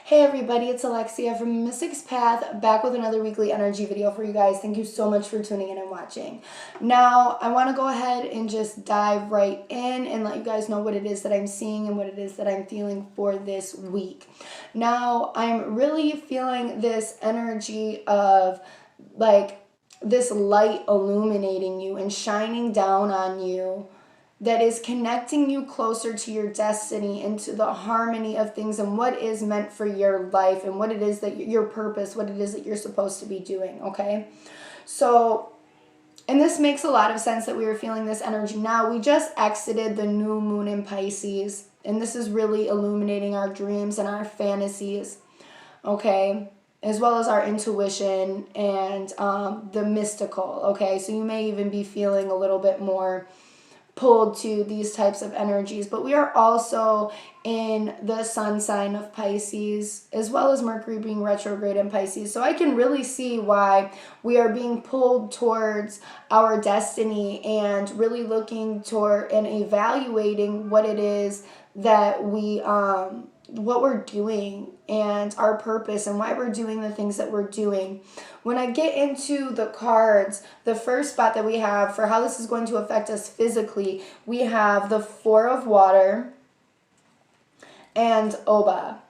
Hey everybody, it's Alexia from amysticspath, back with another weekly energy video for you guys. Thank you so much for tuning in and watching. Now, I want to go ahead and just dive right in and let you guys know what it is that I'm seeing and what it is that I'm feeling for this week. Now, I'm really feeling this energy of like this light illuminating you and shining down on you, that is connecting you closer to your destiny and to the harmony of things and what is meant for your life and what it is that your purpose, what it is that you're supposed to be doing, okay? So, and this makes a lot of sense that we were feeling this energy now. We just exited the new moon in Pisces, and this is really illuminating our dreams and our fantasies, okay? As well as our intuition and the mystical, okay? So you may even be feeling a little bit more pulled to these types of energies, but we are also in the sun sign of Pisces, as well as Mercury being retrograde in Pisces. So I can really see why we are being pulled towards our destiny and really looking toward and evaluating what it is that what we're doing and our purpose and why we're doing the things that we're doing. When I get into the cards, the first spot that we have for how this is going to affect us physically, we have the Four of Water and Oba.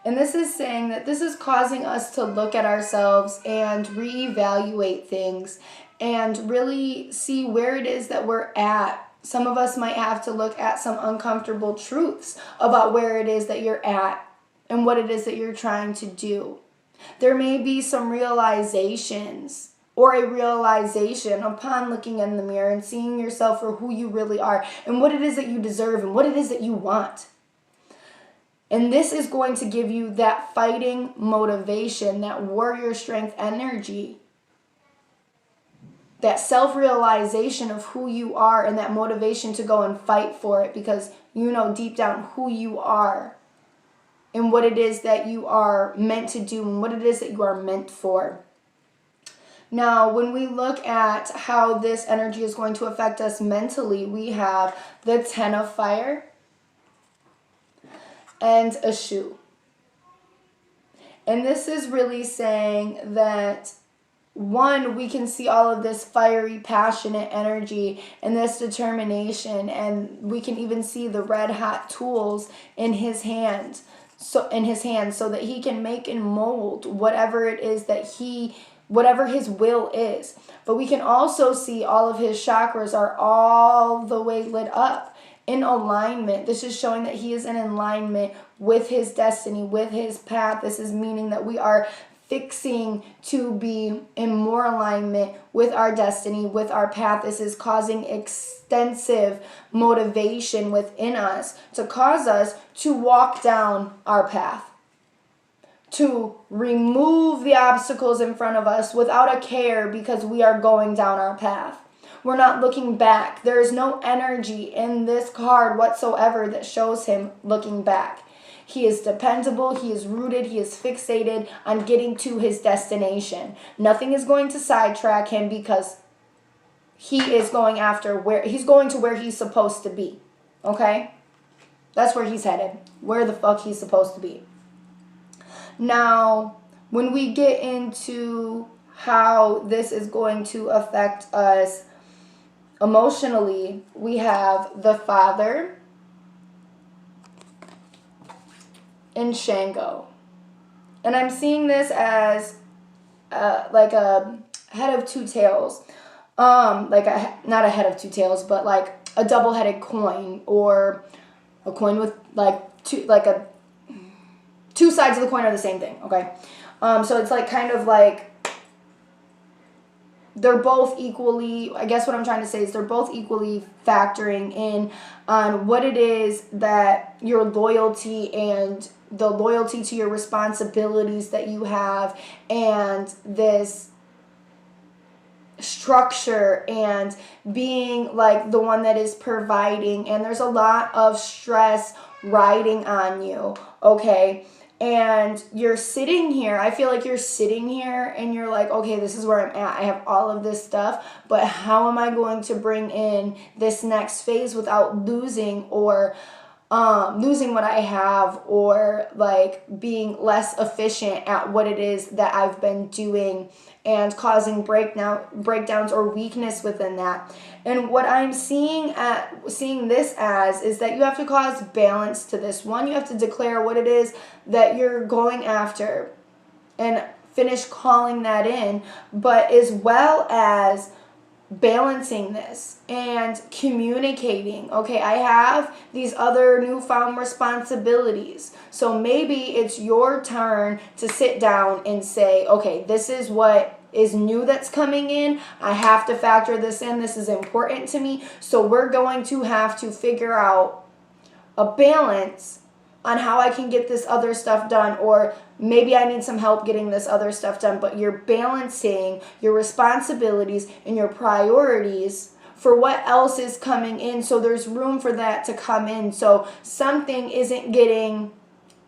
And this is saying that this is causing us to look at ourselves and reevaluate things and really see where it is that we're at. Some of us might have to look at some uncomfortable truths about where it is that you're at and what it is that you're trying to do. There may be some realizations or a realization upon looking in the mirror and seeing yourself for who you really are and what it is that you deserve and what it is that you want. And this is going to give you that fighting motivation, that warrior strength energy, that self-realization of who you are and that motivation to go and fight for it because you know deep down who you are and what it is that you are meant to do and what it is that you are meant for. Now, when we look at how this energy is going to affect us mentally, we have the Ten of Fire and a Shoe. And this is really saying that one, we can see all of this fiery, passionate energy and this determination, and we can even see the red hot tools in his hand, so that he can make and mold whatever it is that whatever his will is. But we can also see all of his chakras are all the way lit up in alignment. This is showing that he is in alignment with his destiny, with his path. This is meaning that we are fixing to be in more alignment with our destiny, with our path. This is causing extensive motivation within us to cause us to walk down our path, to remove the obstacles in front of us without a care because we are going down our path. We're not looking back. There is no energy in this card whatsoever that shows him looking back. He is dependable, he is rooted, he is fixated on getting to his destination. Nothing is going to sidetrack him because he is going after he's going to where he's supposed to be. Okay? That's where he's headed. Where the fuck he's supposed to be. Now, when we get into how this is going to affect us emotionally, we have the Father and Shango. And I'm seeing this as like a head of two tails. Not a head of two tails, but like a double-headed coin, or a coin with two sides of the coin are the same thing, okay? So it's like kind of like they're both equally, I guess what I'm trying to say is they're both equally factoring in on what it is that your loyalty and the loyalty to your responsibilities that you have, and this structure and being like the one that is providing, and there's a lot of stress riding on you, okay? And you're sitting here, I feel like you're sitting here and you're like, okay, this is where I'm at. I have all of this stuff, but how am I going to bring in this next phase without losing or losing what I have, or like being less efficient at what it is that I've been doing, and causing breakdowns or weakness within that. And what I'm seeing this as is that you have to cause balance to this. One, you have to declare what it is that you're going after and finish calling that in, but as well as balancing this and communicating. Okay, I have these other newfound responsibilities. So maybe it's your turn to sit down and say, okay, this is what is new that's coming in. I have to factor this in. This is important to me. So we're going to have to figure out a balance on how I can get this other stuff done, or maybe I need some help getting this other stuff done. But you're balancing your responsibilities and your priorities for what else is coming in, so there's room for that to come in, so something isn't getting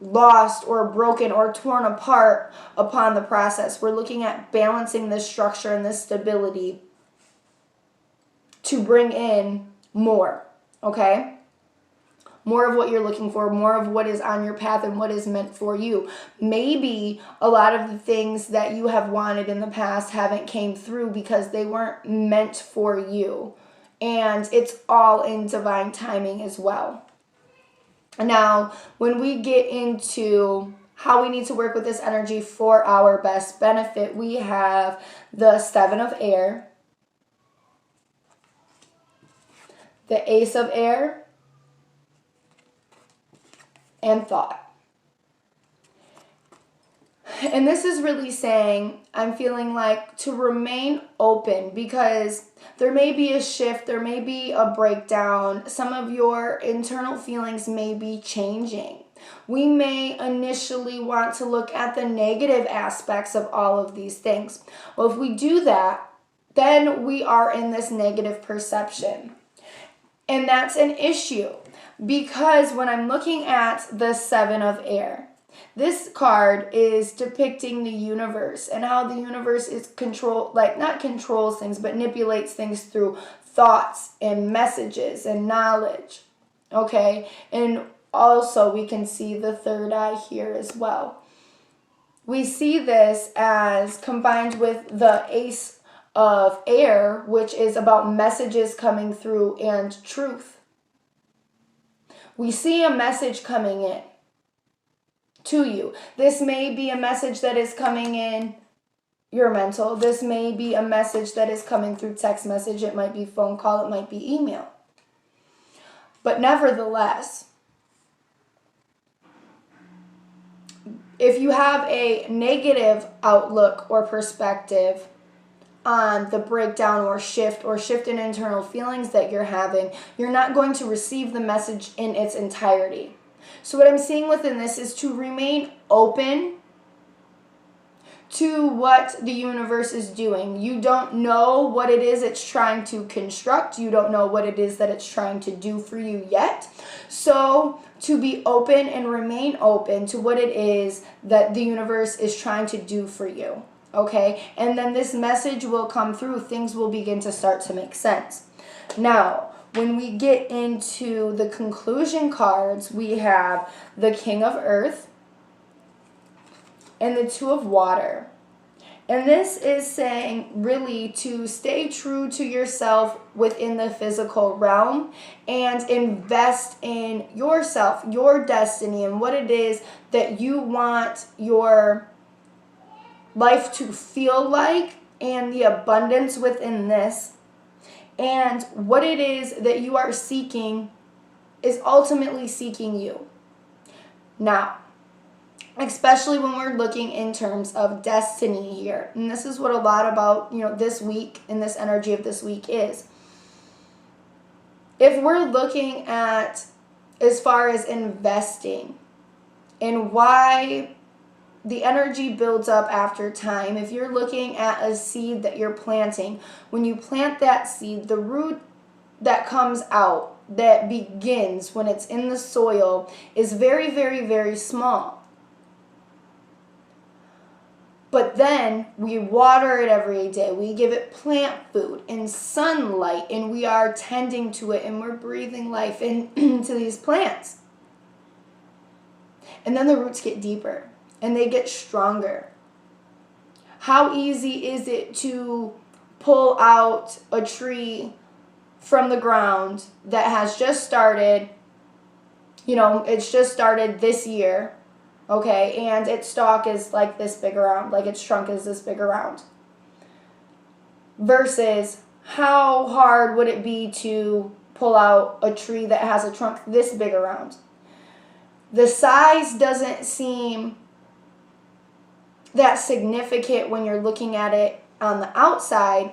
lost or broken or torn apart upon the process. We're looking at balancing this structure and this stability to bring in more, okay? More of what you're looking for, more of what is on your path and what is meant for you. Maybe a lot of the things that you have wanted in the past haven't came through because they weren't meant for you. And it's all in divine timing as well. Now, when we get into how we need to work with this energy for our best benefit, we have the 7 of air, the Ace of air, and thought. And this is really saying, I'm feeling like to remain open, because there may be a shift, there may be a breakdown. Some of your internal feelings may be changing. We may initially want to look at the negative aspects of all of these things. Well, if we do that, then we are in this negative perception. And that's an issue, because when I'm looking at the 7 of air, this card is depicting the universe and how the universe is not controls things, but manipulates things through thoughts and messages and knowledge. Okay? And also we can see the third eye here as well. We see this as combined with the Ace of air, which is about messages coming through and truth. We see a message coming in to you. This may be a message that is coming in your mental. This may be a message that is coming through text message. It might be phone call. It might be email. But nevertheless, if you have a negative outlook or perspective on the breakdown or shift in internal feelings that you're having, you're not going to receive the message in its entirety. So what I'm seeing within this is to remain open to what the universe is doing. You don't know what it is it's trying to construct. You don't know what it is that it's trying to do for you yet. So to be open and remain open to what it is that the universe is trying to do for you. Okay? And then this message will come through. Things will begin to start to make sense. Now, when we get into the conclusion cards, we have the King of Earth and the Two of Water. And this is saying really to stay true to yourself within the physical realm and invest in yourself, your destiny, and what it is that you want your life to feel like, and the abundance within this. And what it is that you are seeking is ultimately seeking you. Now, especially when we're looking in terms of destiny here. And this is what a lot about, this week and this energy of this week is. If we're looking at as far as investing and why the energy builds up after time. If you're looking at a seed that you're planting, when you plant that seed, the root that comes out, that begins when it's in the soil, is very, very, very small. But then we water it every day. We give it plant food and sunlight, and we are tending to it, and we're breathing life into these plants. And then the roots get deeper and they get stronger. How easy is it to pull out a tree from the ground that has just started, it's just started this year, okay, and its stalk is like this big around, like its trunk is this big around, versus how hard would it be to pull out a tree that has a trunk this big around? The size doesn't seem that significant when you're looking at it on the outside,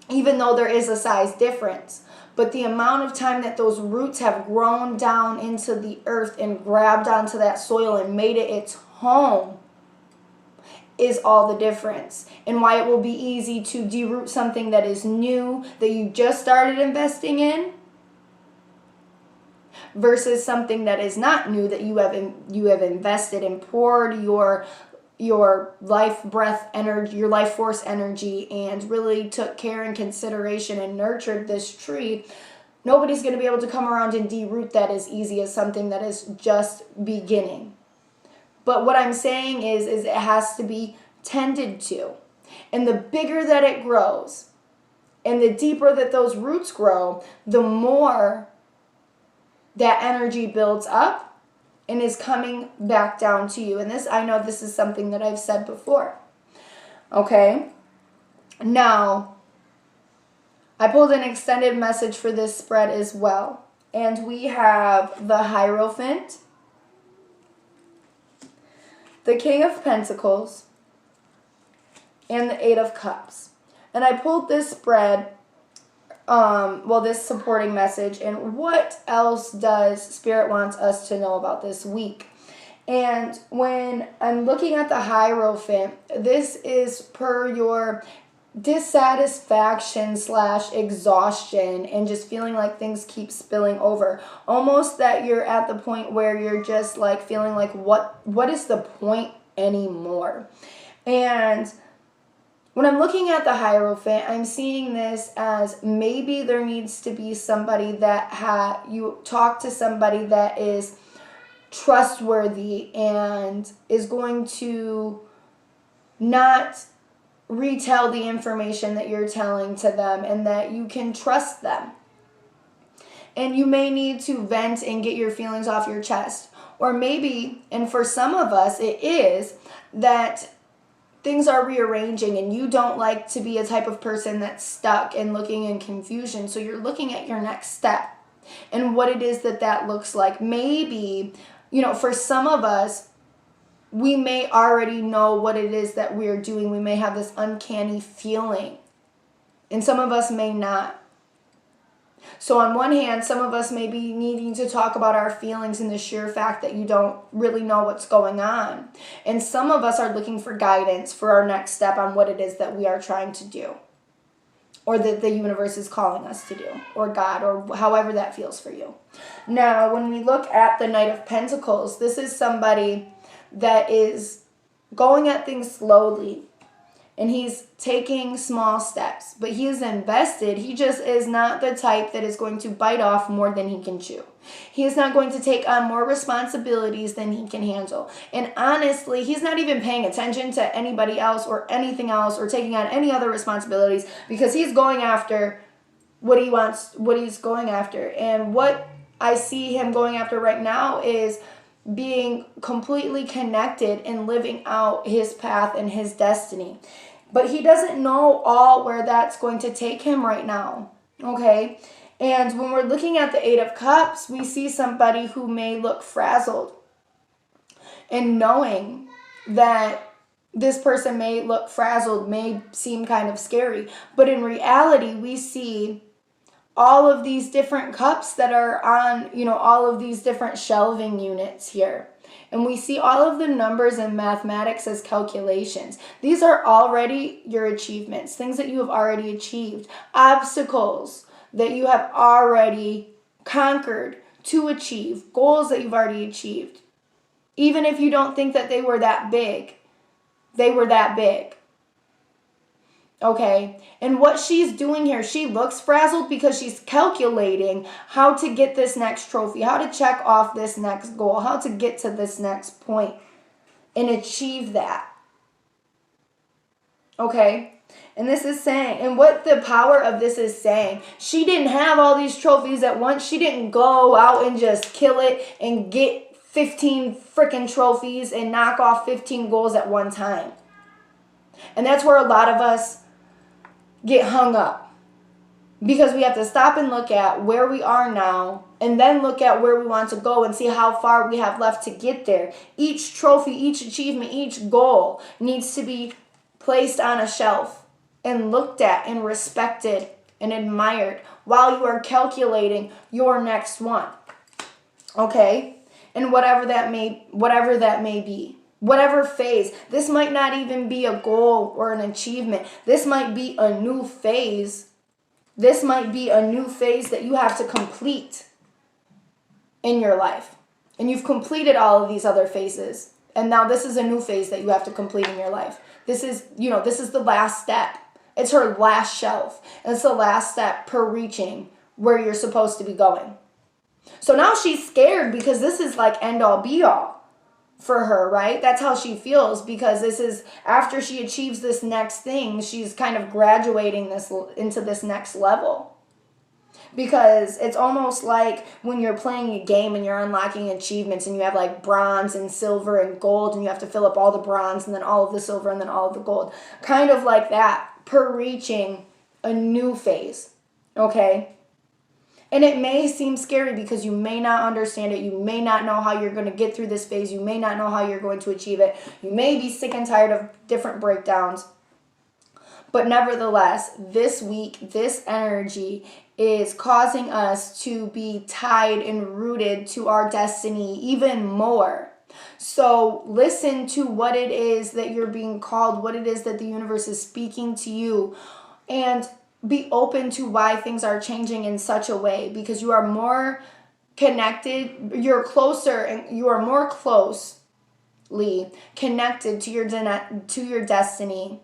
even though there is a size difference. But the amount of time that those roots have grown down into the earth and grabbed onto that soil and made it its home is all the difference. And why it will be easy to deroot something that is new, that you just started investing in, versus something that is not new, that you have invested and poured your life breath energy, your life force energy, and really took care and consideration and nurtured this tree. Nobody's going to be able to come around and deroot that as easy as something that is just beginning. But what I'm saying is it has to be tended to. And the bigger that it grows and the deeper that those roots grow, the more that energy builds up and is coming back down to you. And this, I know this is something that I've said before. Okay? Now, I pulled an extended message for this spread as well. And we have the Hierophant, the King of Pentacles, and the Eight of Cups. And I pulled this spread, this supporting message, and what else does Spirit wants us to know about this week. And when I'm looking at the Hierophant, this is per your dissatisfaction / exhaustion and just feeling like things keep spilling over. Almost that you're at the point where you're just like feeling like what is the point anymore? And when I'm looking at the Hierophant, I'm seeing this as maybe there needs to be somebody that you talk to somebody that is trustworthy and is going to not retell the information that you're telling to them, and that you can trust them. And you may need to vent and get your feelings off your chest. Or maybe, and for some of us it is, that things are rearranging and you don't like to be a type of person that's stuck and looking in confusion. So you're looking at your next step and what it is that looks like. Maybe, for some of us, we may already know what it is that we're doing. We may have this uncanny feeling, and some of us may not. So on one hand, some of us may be needing to talk about our feelings and the sheer fact that you don't really know what's going on. And some of us are looking for guidance for our next step on what it is that we are trying to do, or that the universe is calling us to do, or God, or however that feels for you. Now, when we look at the Knight of Pentacles, this is somebody that is going at things slowly, and he's taking small steps, but he is invested. He just is not the type that is going to bite off more than he can chew. He is not going to take on more responsibilities than he can handle. And honestly, he's not even paying attention to anybody else or anything else or taking on any other responsibilities, because he's going after what he wants, what he's going after. And what I see him going after right now is being completely connected and living out his path and his destiny. But he doesn't know all where that's going to take him right now, okay? And when we're looking at the Eight of Cups, we see somebody who may look frazzled. And knowing that this person may look frazzled may seem kind of scary. But in reality, we see all of these different cups that are on, all of these different shelving units here. And we see all of the numbers and mathematics as calculations. These are already your achievements, things that you have already achieved, obstacles that you have already conquered to achieve, goals that you've already achieved. Even if you don't think that they were that big, they were that big. Okay, and what she's doing here, she looks frazzled because she's calculating how to get this next trophy, how to check off this next goal, how to get to this next point and achieve that. Okay, and this is saying, and what the power of this is saying, she didn't have all these trophies at once. She didn't go out and just kill it and get 15 freaking trophies and knock off 15 goals at one time. And that's where a lot of us get hung up, because we have to stop and look at where we are now and then look at where we want to go and see how far we have left to get there. Each trophy, each achievement, each goal needs to be placed on a shelf and looked at and respected and admired while you are calculating your next one. Okay? And whatever that may be. Whatever phase. This might not even be a goal or an achievement. This might be a new phase. This might be a new phase that you have to complete in your life. And you've completed all of these other phases. And now this is a new phase that you have to complete in your life. This is the last step. It's her last shelf. It's the last step per reaching where you're supposed to be going. So now she's scared because this is like end all be all for her, right? That's how she feels, because this is after she achieves this next thing, she's kind of graduating this into this next level. Because it's almost like when you're playing a game and you're unlocking achievements and you have like bronze and silver and gold and you have to fill up all the bronze and then all of the silver and then all of the gold. Kind of like that, per reaching a new phase, okay? And it may seem scary because you may not understand it. You may not know how you're going to get through this phase. You may not know how you're going to achieve it. You may be sick and tired of different breakdowns. But nevertheless, this week, this energy is causing us to be tied and rooted to our destiny even more. So listen to what it is that you're being called, what it is that the universe is speaking to you, and be open to why things are changing in such a way, because you are more connected, you're closer, and you are more closely connected to your destiny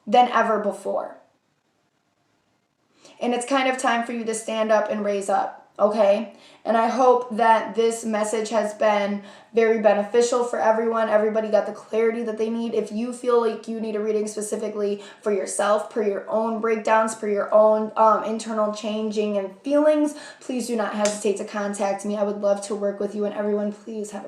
than ever before. And it's kind of time for you to stand up and raise up, okay? And I hope that this message has been very beneficial for everyone. Everybody got the clarity that they need. If you feel like you need a reading specifically for yourself, per your own breakdowns, per your own internal changing and feelings, please do not hesitate to contact me. I would love to work with you. And everyone, please have a great